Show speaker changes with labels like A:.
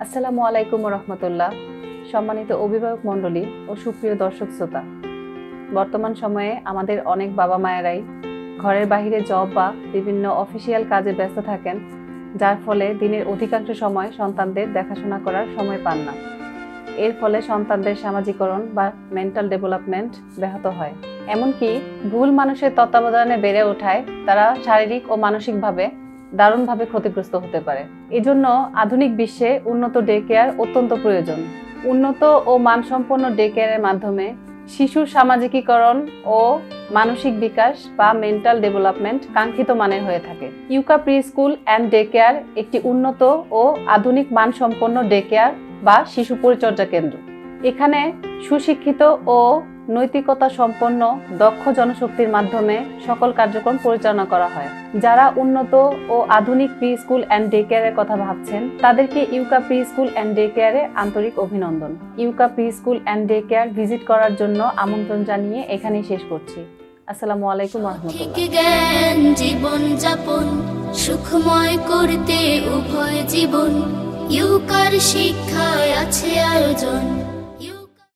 A: আসসালামু আলাইকুম রহমতুল্লাহ। সম্মানিত অভিভাবক মণ্ডলী ও সুপ্রিয় দর্শক শ্রোতা, বর্তমান সময়ে আমাদের অনেক বাবা মায়েরাই ঘরের বাহিরে জব বা বিভিন্ন অফিসিয়াল কাজে ব্যস্ত থাকেন, যার ফলে দিনের অধিকাংশ সময় সন্তানদের দেখাশোনা করার সময় পান না। এর ফলে সন্তানদের সামাজিকরণ বা মেন্টাল ডেভেলপমেন্ট ব্যাহত হয়। এমনকি ভুল মানুষের তত্ত্বাবধানে বেড়ে ওঠায় তারা শারীরিক ও মানসিকভাবে দারুণভাবে ক্ষতিগ্রস্ত হতে পারে। এজন্য আধুনিক বিশ্বে উন্নত ডে কেয়ার অত্যন্ত প্রয়োজন। উন্নত ও মানসম্পন্ন ডে কেয়ারের মাধ্যমে শিশুর সামাজিকীকরণ ও মানসিক বিকাশ বা মেন্টাল ডেভেলপমেন্ট কাঙ্ক্ষিত মানের হয়ে থাকে। ইউকা pre school and day care একটি উন্নত ও আধুনিক মানসম্পন্ন ডে কেয়ার বা শিশু পরিচর্যা কেন্দ্র। এখানে সুশিক্ষিত ও নৈতিকতা সম্পন্ন দক্ষ জনশক্তির মাধ্যমে সকল কার্যক্রম পরিচালনা করা হয়। যারা উন্নত ও আধুনিক প্রি স্কুল অ্যান্ড ডে কেয়ারের কথা ভাবছেন, তাদেরকে ইউকা প্রি স্কুল অ্যান্ড ডে কেয়ারে আন্তরিক অভিনন্দন। ইউকা pre school and day care visit করার জন্য আমন্ত্রণ জানিয়ে এখানেই শেষ করছি। আসসালামু আলাইকুম রহমতুল্লাহ।
B: জ্ঞান জীবন যাপন সুখময় করতে উভয় জীবন, ইউকার শিক্ষায় আছে আয়োজন।